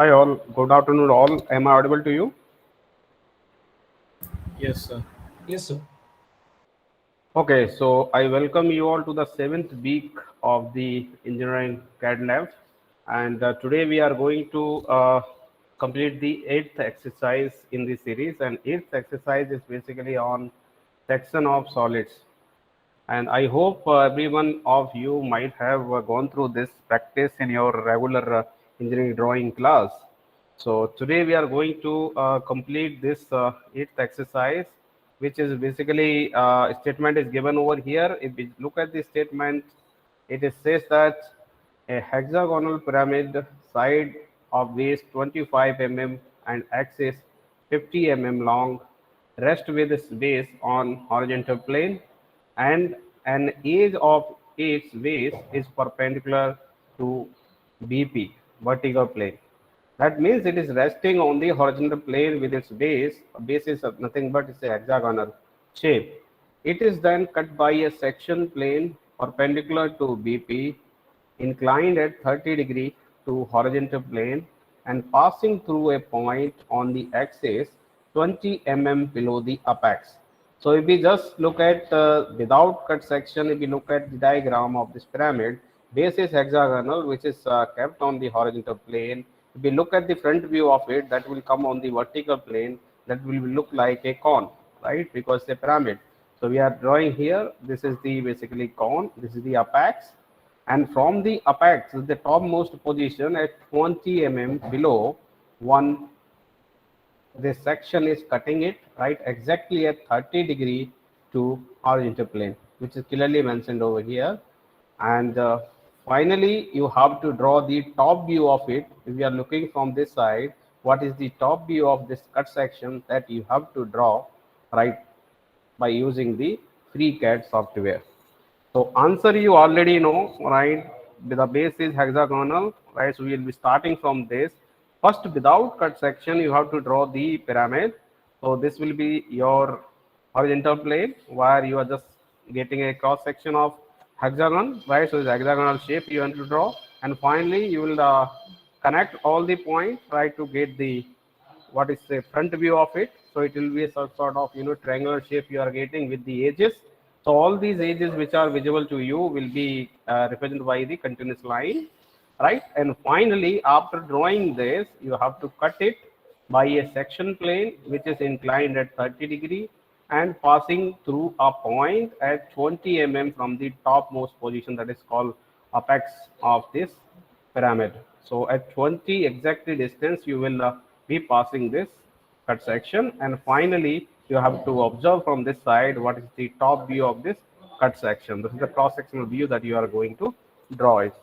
Hi all, good afternoon all. Am I audible to you? Yes, sir. Yes, sir. Okay, so I welcome you all to the seventh week of the engineering CAD lab, and today we are going to complete the eighth exercise in this series. And eighth exercise is basically on section of solids. And I hope every one of you might have gone through this practice in your regular engineering drawing class. So today we are going to complete this eighth exercise, which is basically statement is given over here. If we look at the statement, says that a hexagonal pyramid side of base 25 mm and axis 50 mm long rest with its base on horizontal plane, and an edge of its base is perpendicular to BP, vertical plane. That means it is resting on the horizontal plane with its base. Base is nothing but it's a hexagonal shape. It is then cut by a section plane perpendicular to BP, inclined at 30 degree to horizontal plane, and passing through a point on the axis 20 mm below the apex. So if we just look at without cut section, if we look at the diagram of this pyramid, base is hexagonal, which is kept on the horizontal plane. If we look at the front view of it, that will come on the vertical plane. That will look like a cone, right? Because it's a pyramid. So we are drawing here. This is the basically cone. This is the apex, and from the apex, the topmost position at 20 mm below one, this section is cutting it right exactly at 30 degree to horizontal plane, which is clearly mentioned over here. And finally you have to draw the top view of it. If you are looking from this side, what is the top view of this cut section, that you have to draw right by using the FreeCAD software. So answer you already know, right? The base is hexagonal, right? So we will be starting from this. First, without cut section, you have to draw the pyramid. So this will be your horizontal plane where you are just getting a cross section of hexagon, right? So it's hexagonal shape you want to draw, and finally you will connect all the points, right, to get the what is the front view of it. So it will be a sort of triangular shape you are getting with the edges. So all these edges which are visible to you will be represented by the continuous line, right? And finally, after drawing this, you have to cut it by a section plane which is inclined at 30 degree and passing through a point at 20 mm from the topmost position, that is called apex of this pyramid. So at 20 exactly distance, you will be passing this cut section, and finally you have to observe from this side what is the top view of this cut section. This is the cross sectional view that you are going to draw it.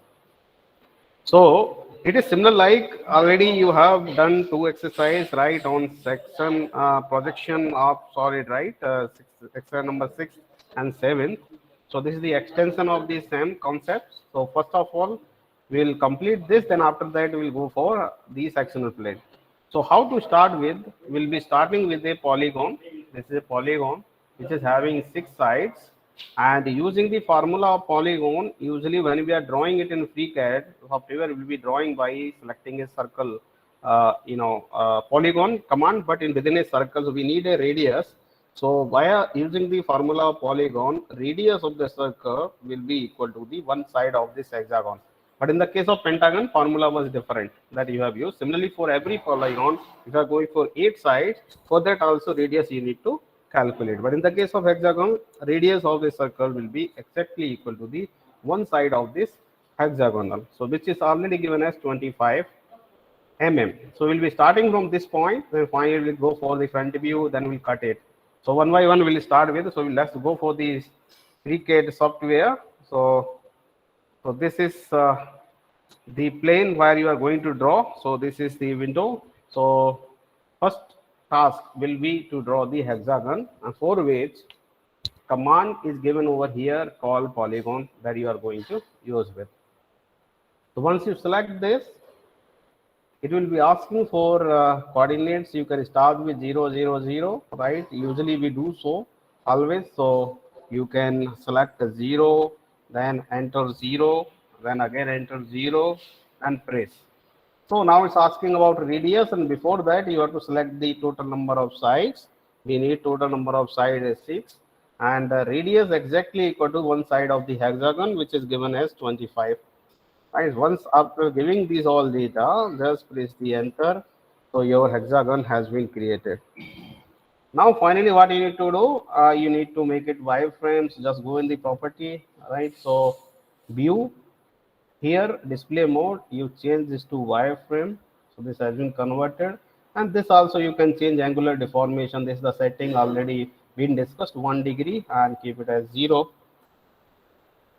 So it is similar like already you have done two exercise, right, on section projection of solid, right, exercise number 6 and 7. So this is the extension of the same concepts. So first of all, we will complete this, then after that we will go for the sectional plane. So how to start with? We'll be starting with a polygon. This is a polygon which is having 6 sides, and using the formula of polygon, usually when we are drawing it in FreeCAD software, we will be drawing by selecting a circle, polygon command, but in within a circle, so we need a radius. So via using the formula of polygon, radius of the circle will be equal to the one side of this hexagon. But in the case of pentagon, formula was different that you have used. Similarly, for every polygon, if you are going for 8 sides, for that also radius you need to calculate. But in the case of hexagon, radius of the circle will be exactly equal to the one side of this hexagonal. So which is already given as 25 mm. So we'll be starting from this point, then finally we'll go for the front view, then we'll cut it. So one by one we'll start with. So let's go for the FreeCAD software. So this is the plane where you are going to draw. So this is the window. So first task will be to draw the hexagon, and for which command is given over here called polygon that you are going to use with. So once you select this, it will be asking for coordinates. You can start with 0 0 0, right? Usually we do so always. So you can select a 0, then enter 0, then again enter 0 and press. So now it's asking about radius, and before that you have to select the total number of sides. We need total number of sides is 6, and the radius exactly equal to one side of the hexagon, which is given as 25. Right. Once after giving these all data, just press the enter. So your hexagon has been created. Now finally what you need to do, you need to make it wireframes. Just go in the property, right? So view, here display mode, you change this to wireframe. So this has been converted, and this also you can change angular deformation. This is the setting already been discussed, 1 degree, and keep it as 0.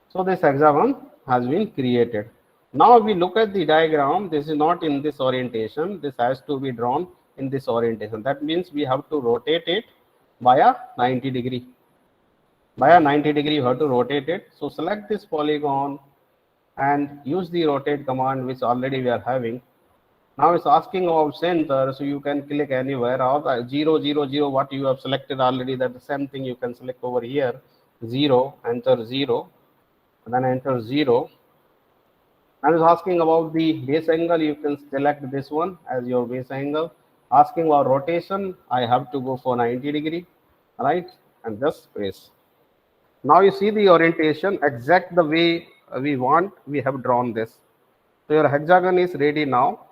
So this hexagon has been created. Now we look at the diagram. This is not in this orientation. This has to be drawn in this orientation. That means we have to rotate it by a 90 degree. By a 90 degree, you have to rotate it. So select this polygon and use the rotate command, which already we are having. Now it's asking about center, so you can click anywhere. Or the 0, 0, 0, what you have selected already, that the same thing you can select over here. 0, enter 0, and then enter 0. And it's asking about the base angle, you can select this one as your base angle. Asking about rotation, I have to go for 90 degree, right? And just press. Now you see the orientation exact the way we want. We have drawn this. So your hexagon is ready now.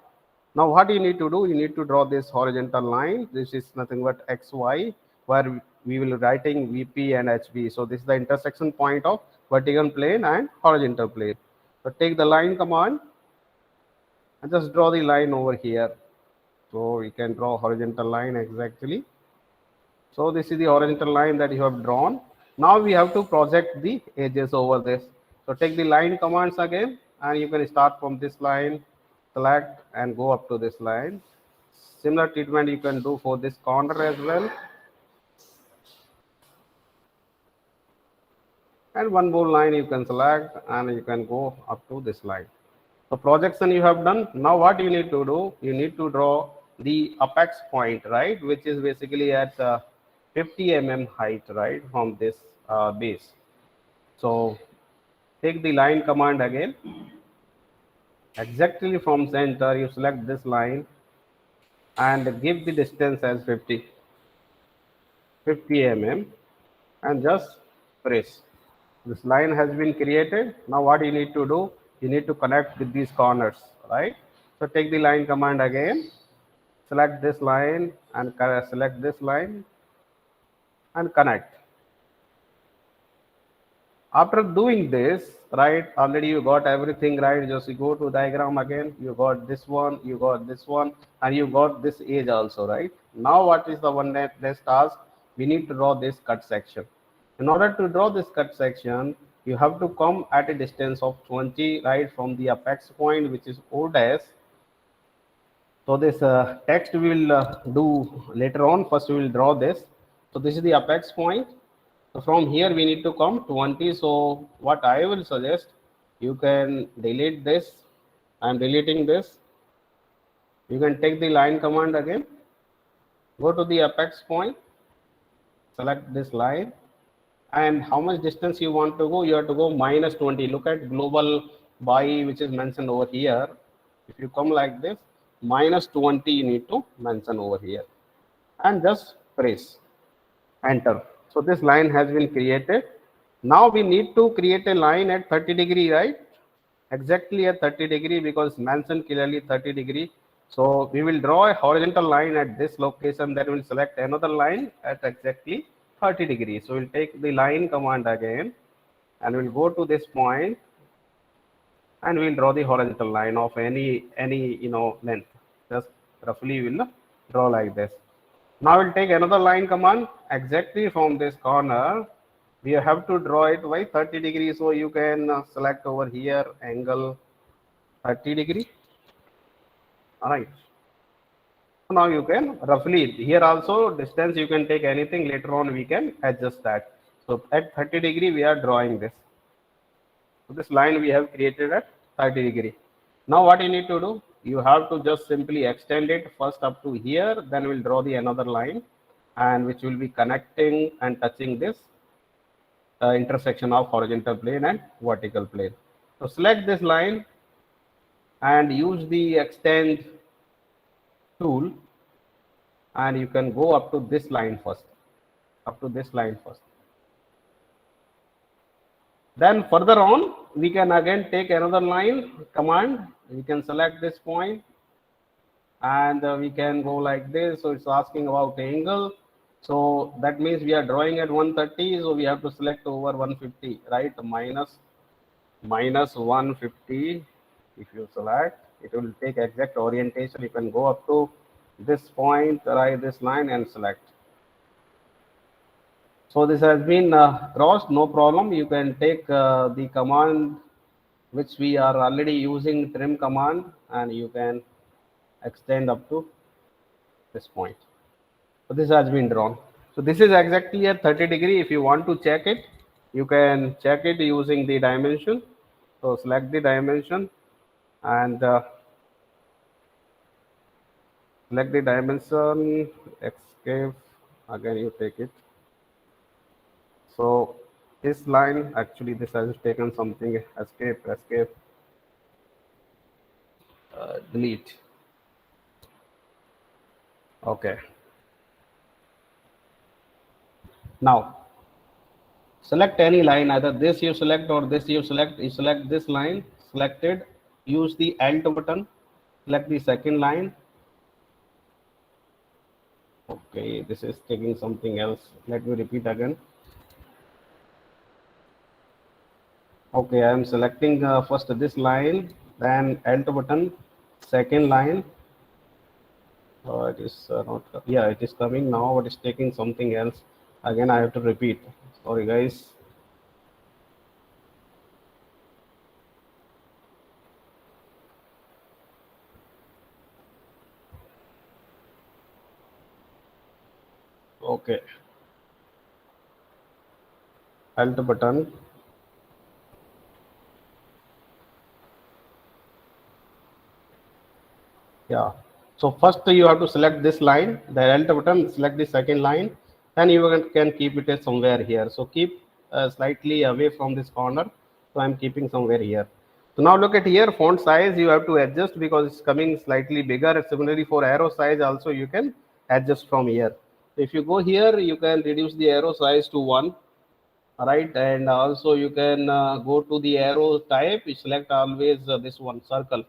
Now what you need to do, you need to draw this horizontal line. This is nothing but XY, where we will writing VP and HB. So this is the intersection point of vertical plane and horizontal plane. So take the line command and just draw the line over here. So we can draw horizontal line exactly. So this is the horizontal line that you have drawn. Now we have to project the edges over this. So take the line commands again, and you can start from this line, select and go up to this line. Similar treatment you can do for this corner as well. And one more line you can select, and you can go up to this line. So projection you have done. Now what you need to do, you need to draw the apex point, right, which is basically at 50 mm height, right, from this base. So take the line command again. Exactly from center, you select this line and give the distance as 50 mm, and just press. This line has been created. Now what you need to do, you need to connect with these corners, right? So take the line command again, select this line and select this line and connect. After doing this, right, already you got everything right. Just you go to diagram again, you got this one, you got this one, and you got this edge also, right? Now what is the one next task? We need to draw this cut section. In order to draw this cut section, you have to come at a distance of 20, right, from the apex point, which is O dash. So this text we will do later on. First we will draw this. So this is the apex point. So from here we need to come 20. So what I will suggest, you can delete this. I am deleting this. You can take the line command again. Go to the apex point. Select this line. And how much distance you want to go? You have to go minus 20. Look at global by, which is mentioned over here. If you come like this, minus 20 you need to mention over here. And just press enter. So this line has been created. Now we need to create a line at 30 degree, right? Exactly at 30 degree, because mentioned clearly 30 degree. So we will draw a horizontal line at this location, then we'll select another line at exactly 30 degrees. So we'll take the line command again and we'll go to this point and we'll draw the horizontal line of any length. Just roughly we'll draw like this. Now we'll take another line command exactly from this corner. We have to draw it by 30 degrees. So you can select over here angle 30 degree. All right. Now you can roughly here also distance you can take anything. Later on we can adjust that. So at 30 degree we are drawing this. So this line we have created at 30 degree. Now what you need to do? You have to just simply extend it first up to here. Then we'll draw the another line, and which will be connecting and touching this intersection of horizontal plane and vertical plane. So select this line and use the extend tool, and you can go up to this line first, up to this line first. Then further on, we can again take another line command. We can select this point, and we can go like this. So it's asking about angle. So that means we are drawing at 130. So we have to select over 150, right? Minus 150. If you select, it will take exact orientation. You can go up to this point, right? This line and select. So this has been crossed, no problem. You can take the command which we are already using, trim command, and you can extend up to this point. So this has been drawn. So this is exactly a 30-degree. If you want to check it, you can check it using the dimension. So select the dimension and select the dimension, escape, again you take it. So this line, actually this has taken something, escape, delete. Okay. Now select any line, either this you select or this you select. You select this line, selected, use the Alt button, select the second line. Okay, this is taking something else. Let me repeat again. Okay, I am selecting first this line, then Alt button, second line. It is not, yeah, it is coming now, but it's taking something else. Again, I have to repeat. Sorry, guys. Okay, Alt button. Yeah. So first you have to select this line, the Alt button, select the second line, then you can keep it as somewhere here. So keep slightly away from this corner. So I'm keeping somewhere here. So now look at here, font size you have to adjust because it's coming slightly bigger. Similarly for arrow size also you can adjust from here. So if you go here, you can reduce the arrow size to 1, right? And also you can go to the arrow type, you select always this one, circle.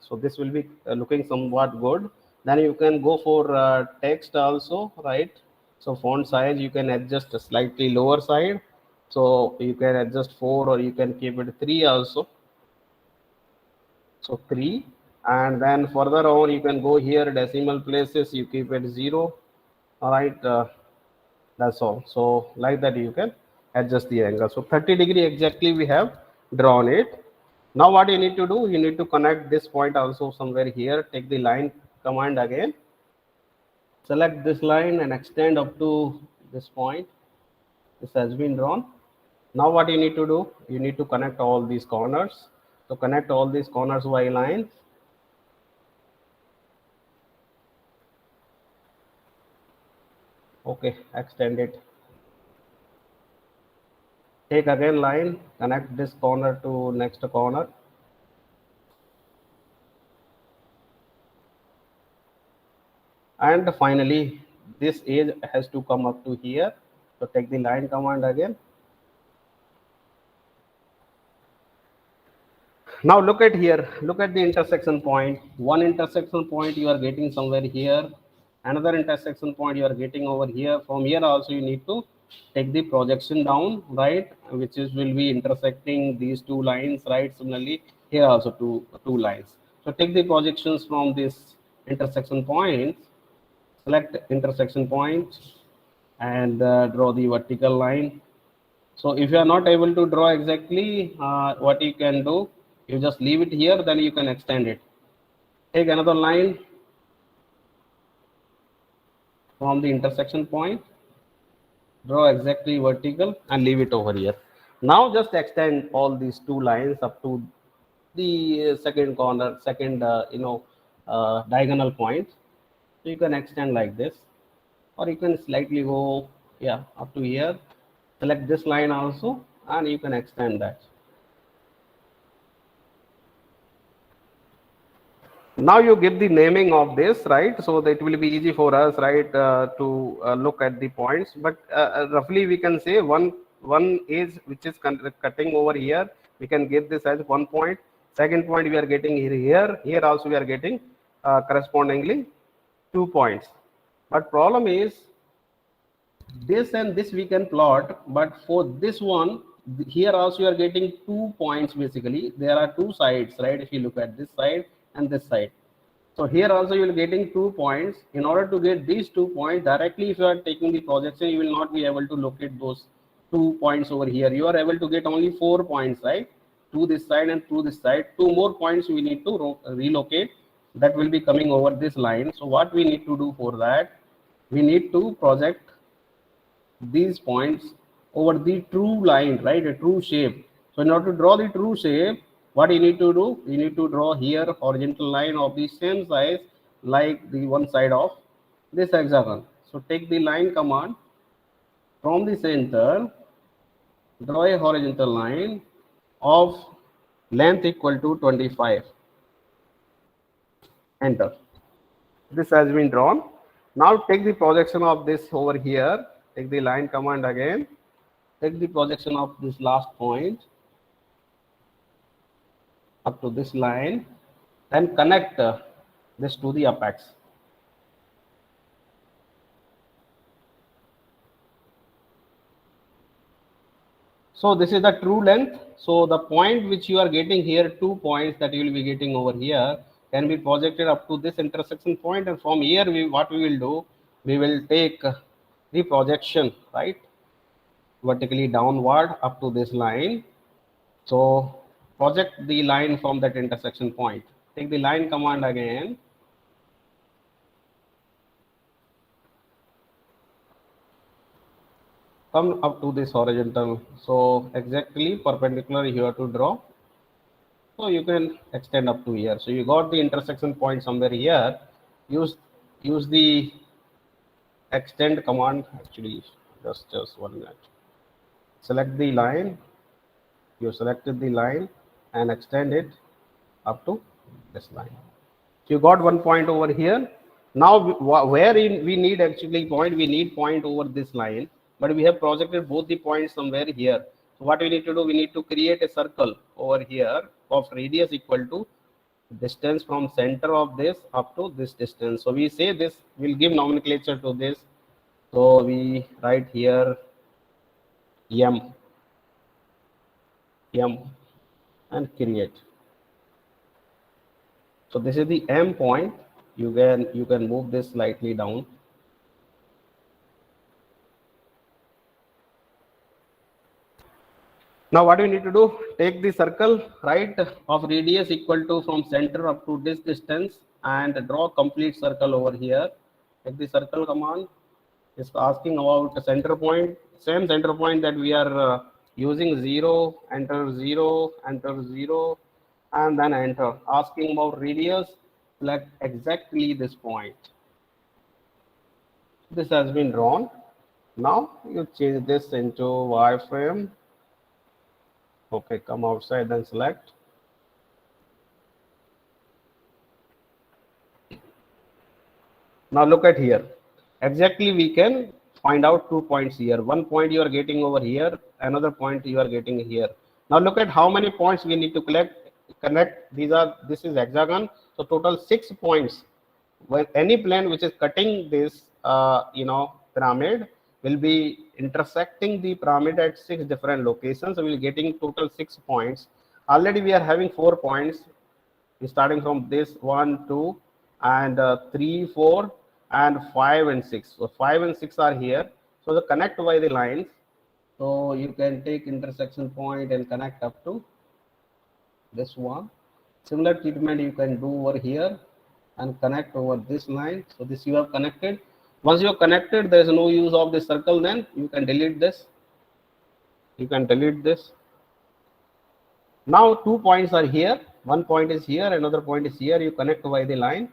So this will be looking somewhat good. Then you can go for text also, right? So font size you can adjust a slightly lower side, so you can adjust 4 or you can keep it 3 also. So 3, and then further on you can go here, decimal places you keep it 0. All right, that's all. So like that you can adjust the angle. So 30-degree exactly we have drawn it. Now what you need to do, you need to connect this point also somewhere here. Take the line command again, select this line and extend up to this point. This has been drawn. Now what you need to do, you need to connect all these corners. So connect all these corners by lines. Okay, extend it. Take again line, connect this corner to next corner. And finally this edge has to come up to here. So take the line command again. Now look at here, look at the intersection point. One intersection point you are getting somewhere here, another intersection point you are getting over here. From here also you need to take the projection down, right, which is will be intersecting these two lines, right? Similarly here also two lines. So take the projections from this intersection point, select intersection point, and draw the vertical line. So if you are not able to draw exactly, what you can do, you just leave it here, then you can extend it. Take another line from the intersection point, draw exactly vertical and leave it over here. Now just extend all these two lines up to the second corner, second diagonal point. So you can extend like this, or you can slightly go, yeah, up to here. Select this line also, and you can extend that. Now you give the naming of this, right? So that it will be easy for us, right, to look at the points. But roughly we can say one is which is cutting over here. We can give this as 1 point. Second point we are getting here. Here also we are getting correspondingly 2 points. But problem is this and this we can plot, but for this one here also you are getting 2 points. Basically there are two sides, right? If you look at this side and this side, so here also you will getting 2 points. In order to get these 2 points directly, if you are taking the projection, you will not be able to locate those 2 points over here. You are able to get only 4 points, right? To this side and to this side. 2 more points we need to relocate. That will be coming over this line. So what we need to do for that? We need to project these points over the true line, right? A true shape. So in order to draw the true shape, what you need to do? You need to draw here horizontal line of the same size like the one side of this hexagon. So take the line command from the center, draw a horizontal line of length equal to 25. Enter. This has been drawn. Now take the projection of this over here. Take the line command again. Take the projection of this last point up to this line and connect this to the apex. So this is the true length. So the point which you are getting here, 2 points that you will be getting over here, can be projected up to this intersection point, and from here what we will do, we will take the projection, right, vertically downward up to this line. So project the line from that intersection point. Take the line command again. Come up to this horizontal. So exactly perpendicular you have to draw. So you can extend up to here. So you got the intersection point somewhere here. Use the extend command. Actually, just 1 minute. Select the line. You selected the line and extend it up to this line. So you got 1 point over here. Now where we need actually point, we need point over this line, but we have projected both the points somewhere here. So what we need to do, we need to create a circle over here of radius equal to distance from center of this up to this distance. So we say this will give nomenclature to this. So we write here m and create. So this is the m point. You can move this slightly down. Now what we need to do, take the circle, right, of radius equal to from center up to this distance and draw complete circle over here. Take the circle command. It's asking about the center point, same center point that we are using, 0, enter 0, enter 0, and then enter. Asking about radius, select exactly this point. This has been drawn. Now you change this into wireframe. Okay, come outside and select. Now look at here. Exactly we can find out 2 points here. 1 point you are getting over here, another point you are getting here. Now look at how many points we need to connect. This is hexagon. So total 6 points. When any plane which is cutting this pyramid will be intersecting the pyramid at 6 different locations. So we'll getting total 6 points. Already we are having 4 points starting from this 1 2 and 3 4 and 5 and 6. So 5 and 6 are here. So the connect by the lines. So you can take intersection point and connect up to this one. Similar treatment you can do over here and connect over this line. So this you have connected. Once you have connected, there is no use of the circle, then you can delete this. You can delete this. Now 2 points are here. 1 point is here, another point is here. You connect by the line.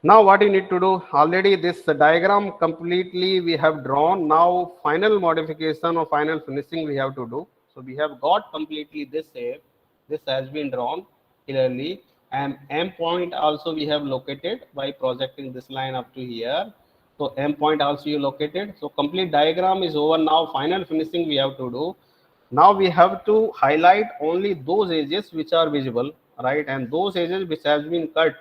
Now what you need to do, already this diagram completely we have drawn. Now final modification or final finishing we have to do. So we have got completely this shape. This has been drawn clearly, and M point also we have located by projecting this line up to here. So M point also you located. So complete diagram is over. Now final finishing we have to do. Now we have to highlight only those edges which are visible, right? And those edges which has been cut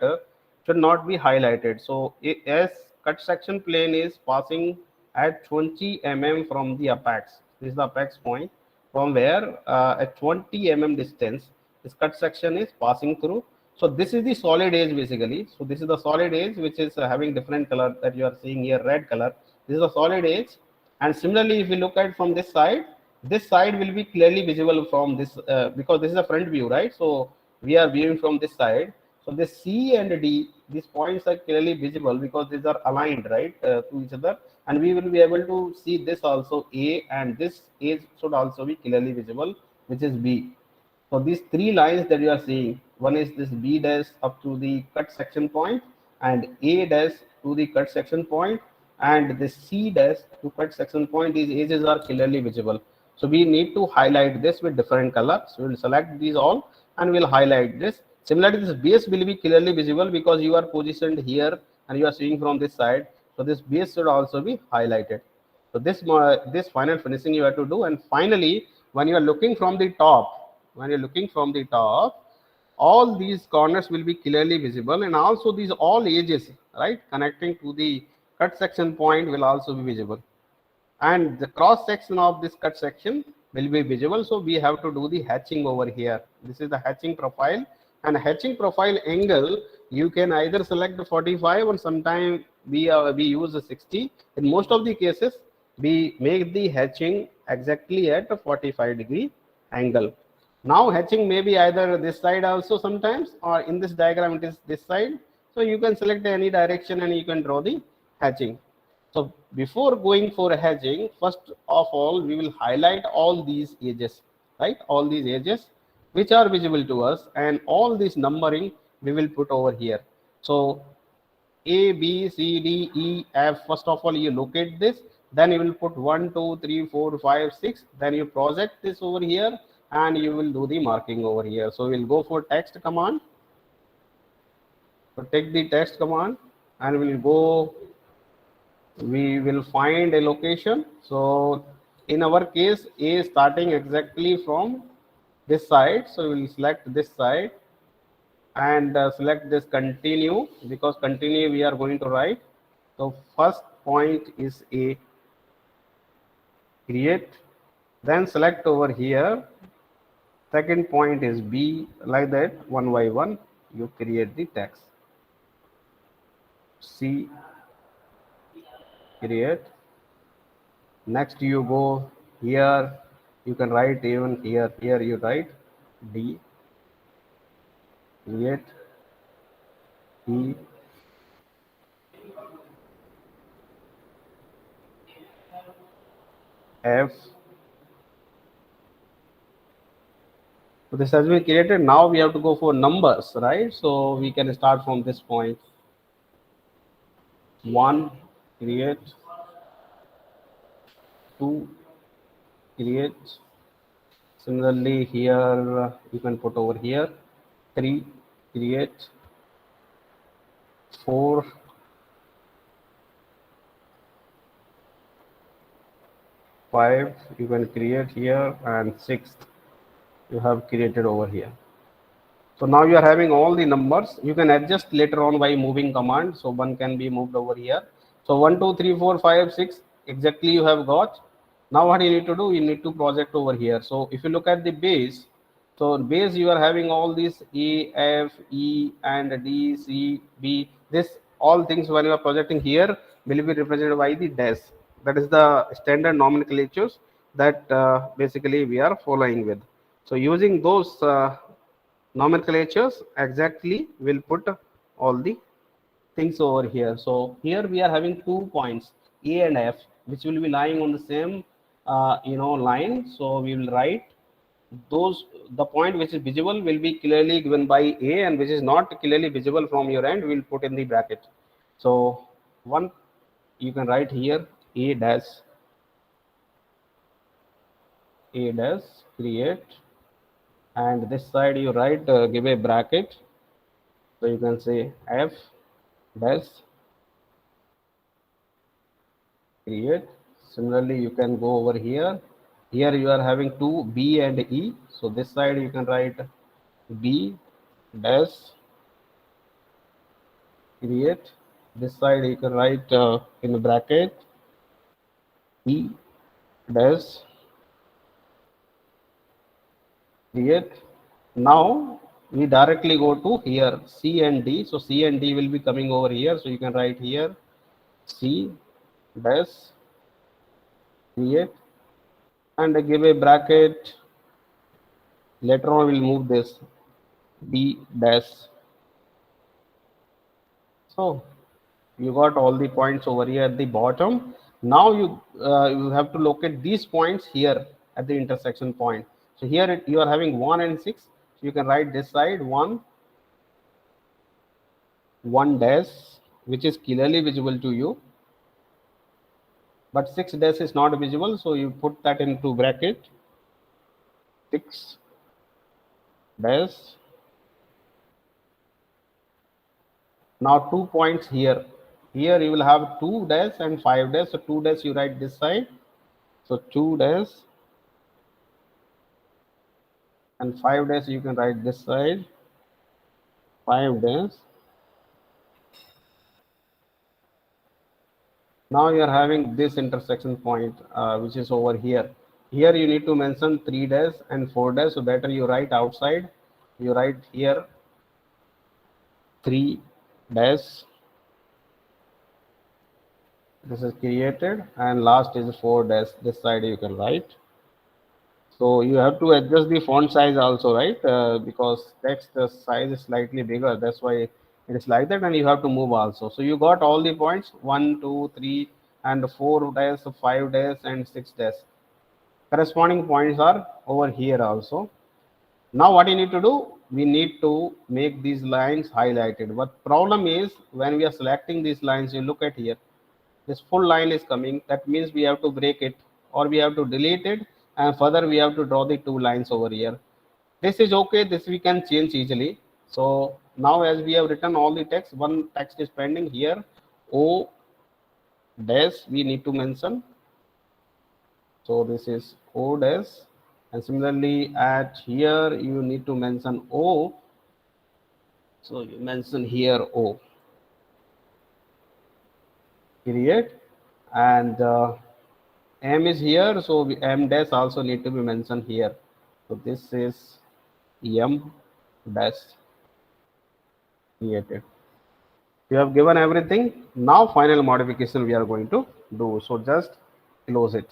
should not be highlighted. So as cut section plane is passing at 20 mm from the apex, this is the apex point from where at 20 mm distance this cut section is passing through. So this is the solid edge basically. So this is the solid edge which is having different color that you are seeing here, red color. This is the solid edge. And similarly, if you look at from this side will be clearly visible from this because this is a front view, right? So we are viewing from this side. So this C and D, these points are clearly visible because these are aligned, right, to each other. And we will be able to see this also A, and this A should also be clearly visible, which is B. So these three lines that you are seeing, one is this B dash up to the cut section point, and A dash to the cut section point, and this C dash to cut section point. These edges are clearly visible. So we need to highlight this with different colors. So we'll select these all and we'll highlight this. Similarly, this base will be clearly visible because you are positioned here and you are seeing from this side. So this base should also be highlighted. So this final finishing you have to do. And finally, when you are looking from the top, all these corners will be clearly visible, and also these all edges, right, connecting to the cut section point will also be visible, and the cross section of this cut section will be visible. So we have to do the hatching over here. This is the hatching profile, and hatching profile angle you can either select the 45 or sometime we use the 60. In most of the cases we make the hatching exactly at a 45-degree angle. Now hatching may be either this side also sometimes, or in this diagram it is this side. So you can select any direction and you can draw the hatching. So before going for hatching, first of all, we will highlight all these edges, right? All these edges which are visible to us, and all this numbering we will put over here. So A, B, C, D, E, F, first of all, you locate this, then you will put 1, 2, 3, 4, 5, 6, then you project this over here, and you will do the marking over here. So we'll go for text command. So take the text command and we will find a location. So in our case, A is starting exactly from this side. So we will select this side and select this continue, because continue we are going to write. So first point is A, create, then select over here. Second point is B, like that, one by one you create the text. C, create. Next you go here, you can write even here you write D, create, E, F. So this has been created. Now we have to go for numbers, right? So we can start from this point. 1, create, 2, create. Similarly here you can put over here 3, create, 4, 5 you can create here, and 6 you have created over here. So now you are having all the numbers. You can adjust later on by moving command. So one can be moved over here. So 1, 2, 3, 4, 5, 6 exactly you have got. Now what you need to do, you need to project over here. So if you look at the base, so base you are having all these A, F, E, and D, C, B. This all things when you are projecting here will be represented by the dash. That is the standard nomenclatures that basically we are following with. So using those nomenclatures exactly will put all the things over here. So here we are having 2 points A and F, which will be lying on the same line. So we will write those, the point which is visible will be clearly given by A, and which is not clearly visible from your end we will put in the bracket. So one, you can write here a dash create, and this side you write give a bracket, so you can say f dash create. Similarly, you can go over here. Here you are having two B and E. So this side you can write B dash create. This side you can write in bracket E dash create. Now we directly go to here C and D. So C and D will be coming over here. So you can write here C dash create and give a bracket. Later on we'll move this B dash. So you got all the points over here at the bottom. Now you have to locate these points here at the intersection point. So here you are having 1 and 6. So you can write this side 1 dash, which is clearly visible to you, but 6 dash is not visible, so you put that into bracket 6 dash. Now 2 points here. Here you will have 2 dash and 5 dash. So 2 dash you write this side. So 2 dash and 5 dash you can write this side 5 dash. Now you are having this intersection point which is over here. Here you need to mention 3 dash and 4 dash. So better you write outside. You write here 3 dash. This is created, and last is 4 dash. This side you can write. So you have to adjust the font size also, right? Because text size is slightly bigger. That's why it is like that, and you have to move also. So you got all the points 1, 2, 3, and 4 dash, 5 dash, and 6 dash. Corresponding points are over here also. Now what you need to do? We need to make these lines highlighted. But problem is when we are selecting these lines, you look at here. This full line is coming. That means we have to break it or we have to delete it, and further we have to draw the two lines over here. This is okay. This we can change easily. So now as we have written all the text, one text is pending here. O dash we need to mention. So this is O dash, and similarly at here you need to mention O. So you mention here O period, and M is here, so M dash also need to be mentioned here. So this is M dash created. You have given everything. Now final modification we are going to do. So just close it.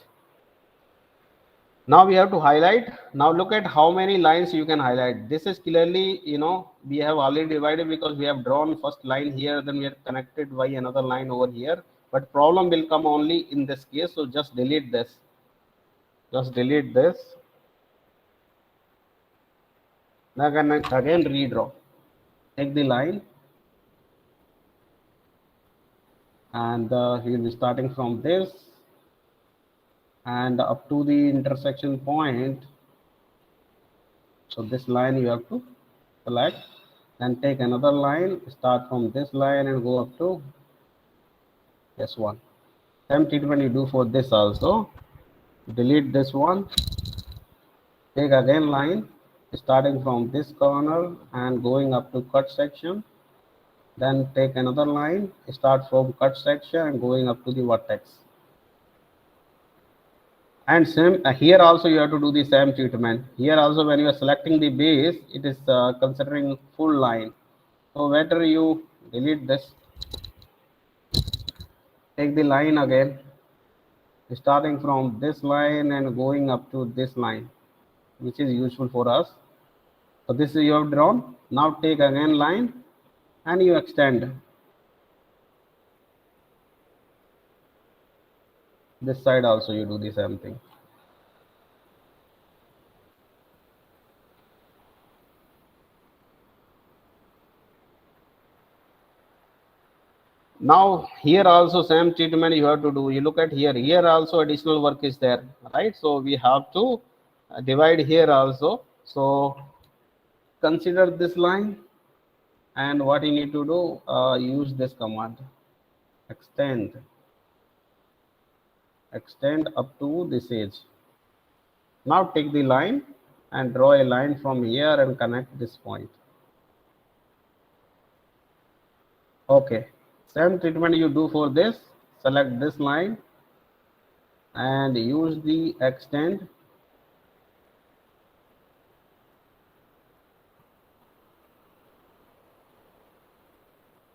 Now we have to highlight. Now look at how many lines you can highlight. This is clearly, we have already divided because we have drawn first line here, then we are connected by another line over here. But problem will come only in this case. So just delete this. Just delete this. Now again redraw. Take the line, and he will be starting from this and up to the intersection point. So this line you have to select and take another line, start from this line and go up to this one. Same treatment you do for this also. Delete this one, take again line starting from this corner and going up to cut section. Then take another line, start from cut section and going up to the vertex. And same here also you have to do the same treatment. Here also when you are selecting the base, it is considering full line. So better you delete this, take the line again, starting from this line and going up to this line, which is useful for us. So this is you have drawn. Now take again line and you extend. This side also you do the same thing. Now here also same treatment you have to do. You look at here. Here also additional work is there, right? So we have to divide here also. So consider this line, and what you need to do, use this command, extend up to this edge. Now take the line and draw a line from here and connect this point. Okay, same treatment you do for this. Select this line and use the extend.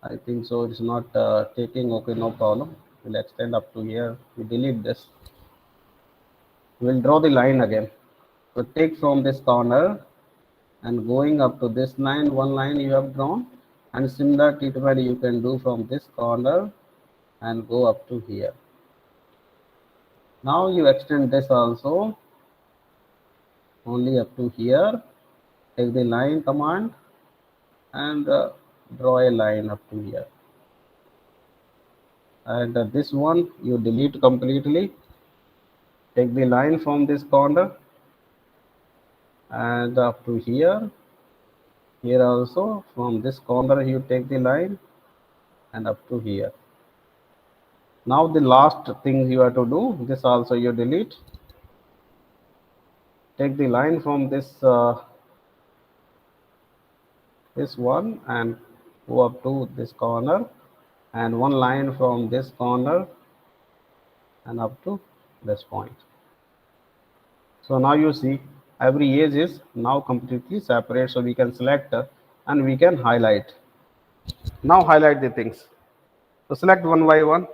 I think so it's not taking. Okay, no problem. We'll extend up to here. We delete this. We'll draw the line again. So take from this corner and going up to this line, one line you have drawn, and similar treatment you can do from this corner and go up to here. Now you extend this also only up to here. Take the line command and draw a line up to here. And this one you delete completely. Take the line from this corner and up to here. Here also from this corner you take the line and up to here. Now the last thing you have to do, this also you delete. Take the line from this one and go up to this corner, and one line from this corner and up to this point. So now you see every edge is now completely separate, so we can select and we can highlight. Now highlight the things. So select one by one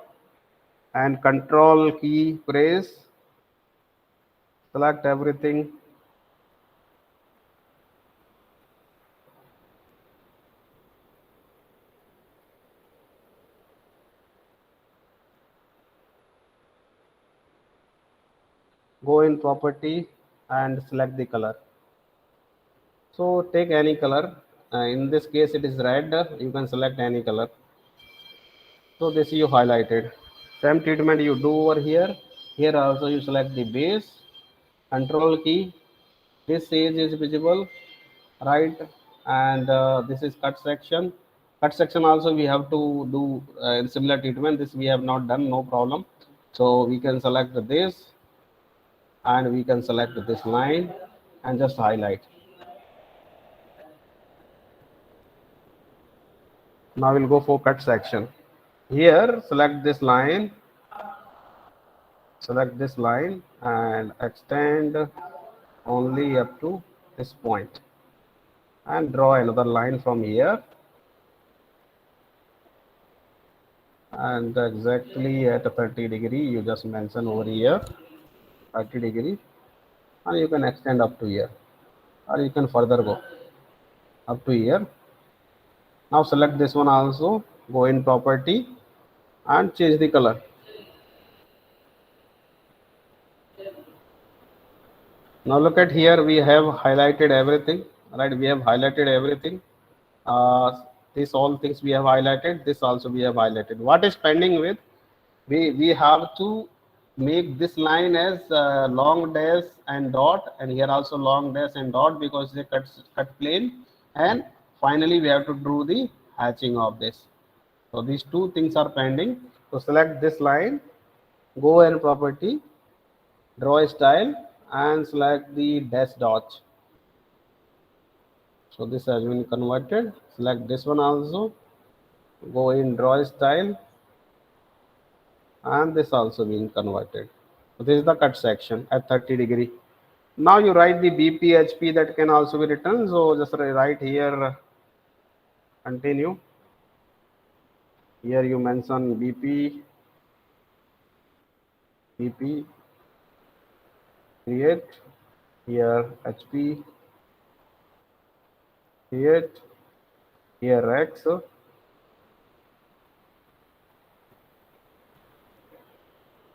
and control key press, select everything. Go in property and select the color. So take any color. In this case it is red. You can select any color. So this you highlighted. Same treatment you do over here. Here also you select the base, control key. This edge is visible, right? And this is cut section. Cut section also we have to do in similar treatment. This we have not done, no problem. So we can select this and we can select this line and just highlight. Now we'll go for cut section. Here select this line, and extend only up to this point and draw another line from here and exactly at 30 degree you just mention over here 30 degree, and you can extend up to here or you can further go up to here. Now select this one also, go in property and change the color. Now look at here, we have highlighted everything, right? We have highlighted everything. This all things we have highlighted, this also we have highlighted. What is pending with? We have to make this line as long dash and dot, and here also long dash and dot because they cut plane, and finally we have to do the hatching of this. So these two things are pending. So select this line, go in property, draw a style and select the dash dot. So this has been converted. Select this one also, go in draw style, and this also been converted. So this is the cut section at 30 degree. Now you write the BPHP that can also be written. So just write here, continue. Here you mention BP, create, here HP, create, here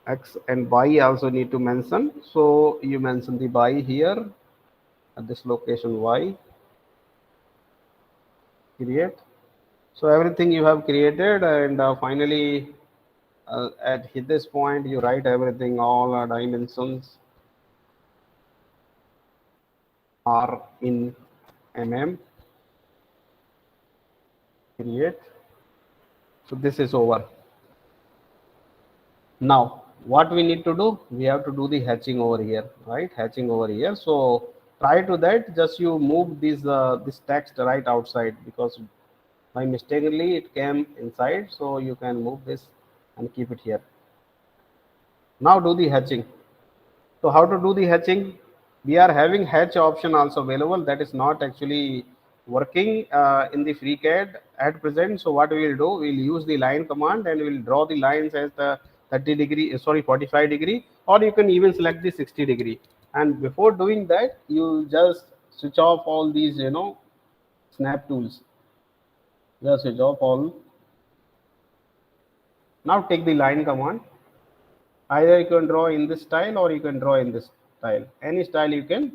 X, and Y also need to mention. So you mention the Y here at this location Y, create. So everything you have created, and finally at this point you write everything, all dimensions are in mm, create. So this is over. Now what we need to do, we have to do the hatching over here, right? Hatching over here. So prior to that, just you move this text right outside, because by mistakenly it came inside. So you can move this and keep it here. Now do the hatching. So how to do the hatching? We are having hatch option also available, that is not actually working in the FreeCAD at present. So what we will do, we will use the line command and we will draw the lines as the 30 degree, sorry, 45 degree, or you can even select the 60 degree. And before doing that, you just switch off all these, snap tools. Just switch off all. Now take the line command. Either you can draw in this style or you can draw in this style. Any style you can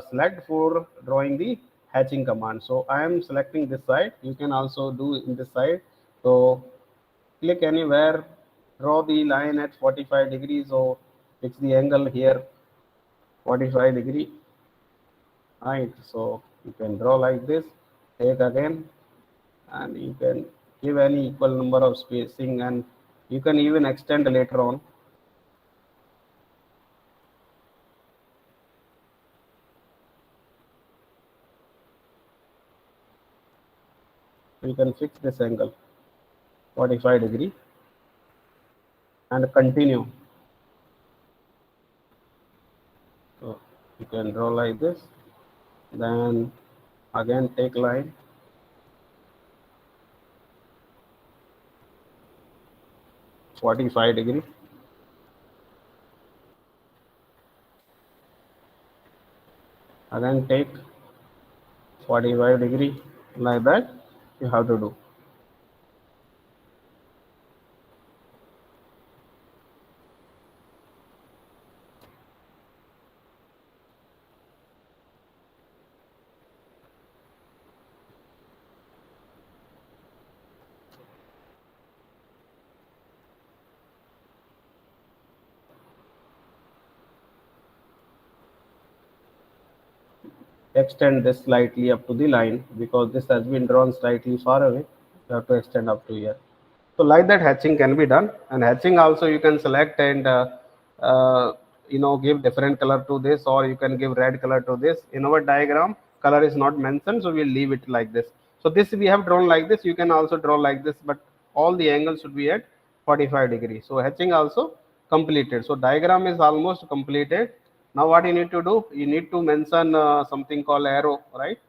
select for drawing the hatching command. So I am selecting this side. You can also do in this side. So click anywhere, draw the line at 45 degrees, or fix the angle here 45 degree. Right. So you can draw like this. Take again, and you can give any equal number of spacing, and you can even extend later on. You can fix this angle 45 degree and continue. So you can draw like this, then again take line, 45 degree, again take 45 degree, like that you have to do. Extend this slightly up to the line, because this has been drawn slightly far away. You have to extend up to here. So like that hatching can be done. And hatching also you can select and uh, give different color to this, or you can give red color to this. In our diagram color is not mentioned, so we'll leave it like this. So this we have drawn like this. You can also draw like this, but all the angles should be at 45 degrees. So hatching also completed. So diagram is almost completed. Now what you need to do, you need to mention something called arrow, right?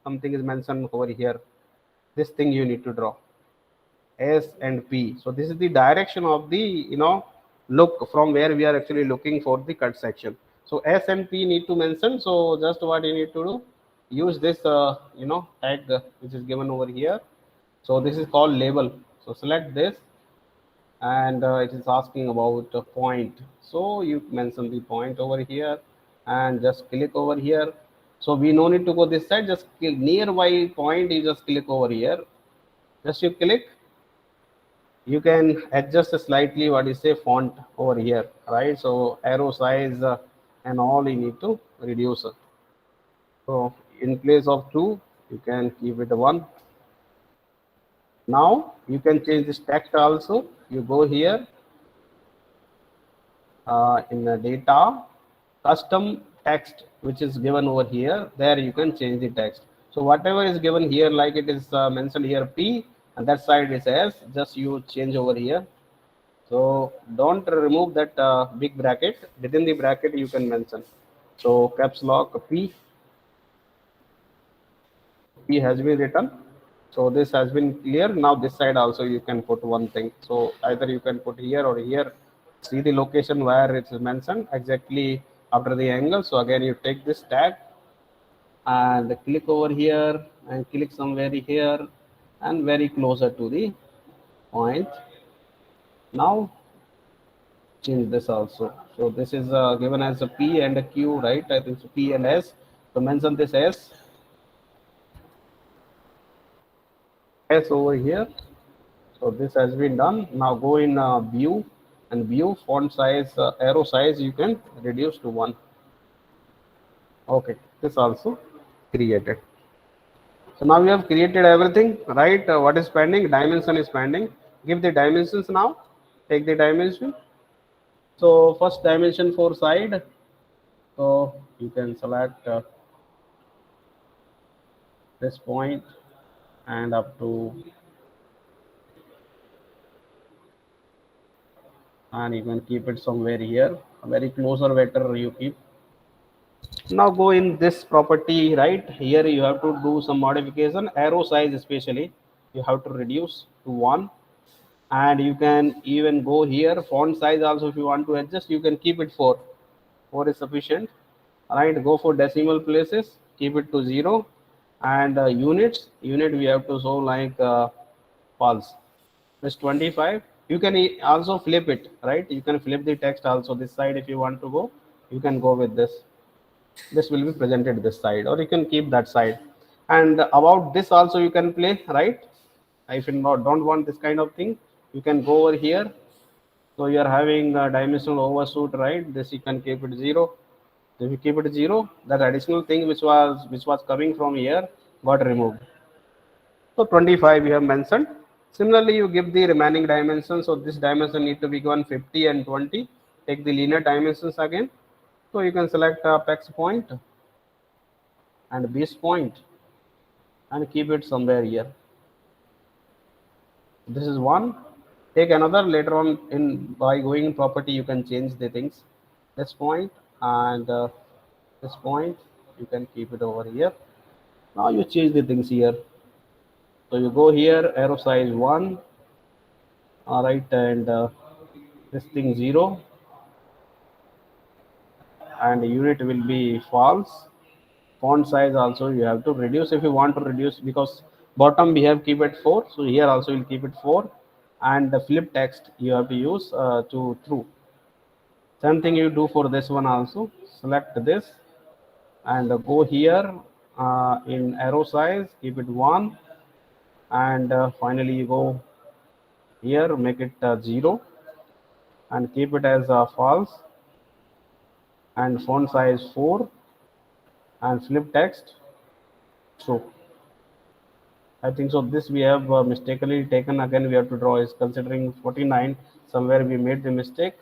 Something is mentioned over here. This thing you need to draw, S and P. So this is the direction of the look from where we are actually looking for the cut section. So S and P need to mention. So just what you need to do, use this tag which is given over here. So this is called label. So select this, and it is asking about a point. So you mention the point over here and just click over here. So we no need to go this side, just nearby point, you just click over here. Just you click, you can adjust slightly what is say font over here, right? So arrow size and all you need to reduce. So in place of 2, you can keep it 1. Now you can change this text also. You go here in the data, custom text which is given over here, there you can change the text. So whatever is given here, like it is mentioned here P, and that side is S, just you change over here. So don't remove that big bracket. Within the bracket you can mention. So caps lock P has been written. So this has been clear. Now this side also you can put one thing. So either you can put here or here. See the location where it is mentioned exactly after the angle. So again you take this tag and click over here and click somewhere here and very closer to the point. Now change this also. So this is given as a P and a Q, right? I think so P and S. So mention this S. Yes, over here. So this has been done. Now go in view, and view font size, arrow size you can reduce to 1. Okay, this also created. So now we have created everything, right? What is pending? Dimension is pending. Give the dimensions now. Take the dimension. So first dimension for side. So you can select this point and up to, and you can keep it somewhere here. Very closer better you keep. Now go in this property, right? Here you have to do some modification. Arrow size especially, you have to reduce to 1. And you can even go here. Font size also, if you want to adjust, you can keep it 4. 4 is sufficient. Right, go for decimal places, keep it to 0. And unit we have to show like false. This 25. You can also flip it, right? You can flip the text also this side. If you want to go, you can go with this will be presented this side, or you can keep that side. And about this also you can play, right? If you don't want this kind of thing, you can go over here. So you are having a dimensional overshoot, right? This you can keep it 0. If you keep it 0, that additional thing which was coming from here got removed. So 25 you have mentioned. Similarly, you give the remaining dimensions. So this dimension need to be given 50 and 20. Take the linear dimensions again. So you can select apex point and base point and keep it somewhere here. This is one. Take another later on. In by going in property you can change the things. This point and this point you can keep it over here. Now you change the things here. So you go here, arrow size 1. All right, and this thing 0, and unit will be false. Font size also you have to reduce if you want to reduce, because bottom we have keep it 4. So here also you'll keep it 4. And the flip text you have to use to true. Same thing you do for this one also. Select this and go here in arrow size, keep it 1. And finally you go here, make it 0 and keep it as false. And font size 4 and flip text true. I think so. This we have mistakenly taken. Again, we have to draw is considering 49. Somewhere we made the mistake.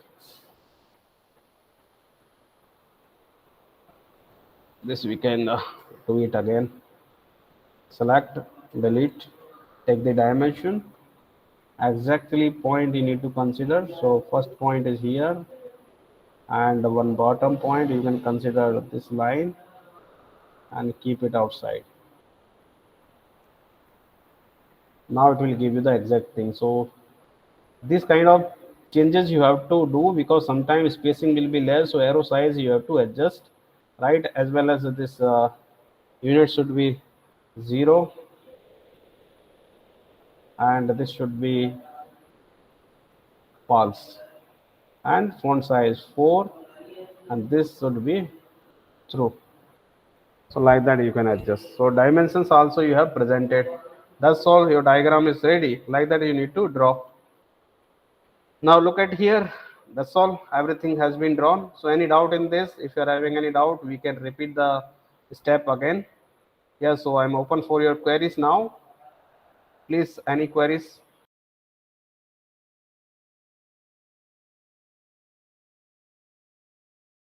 This we can do it again. Select, delete, take the dimension. Exactly point you need to consider. So first point is here, and one bottom point you can consider this line and keep it outside. Now it will give you the exact thing. So this kind of changes you have to do, because sometimes spacing will be less. So arrow size you have to adjust, right? As well as this unit should be 0, and this should be false. And font size 4, and this should be true. So like that you can adjust. So dimensions also you have presented. That's all. Your diagram is ready. Like that you need to draw. Now look at here. That's all. Everything has been drawn. So any doubt in this? If you are having any doubt, we can repeat the step again. Yeah, so I'm open for your queries now. Please, any queries?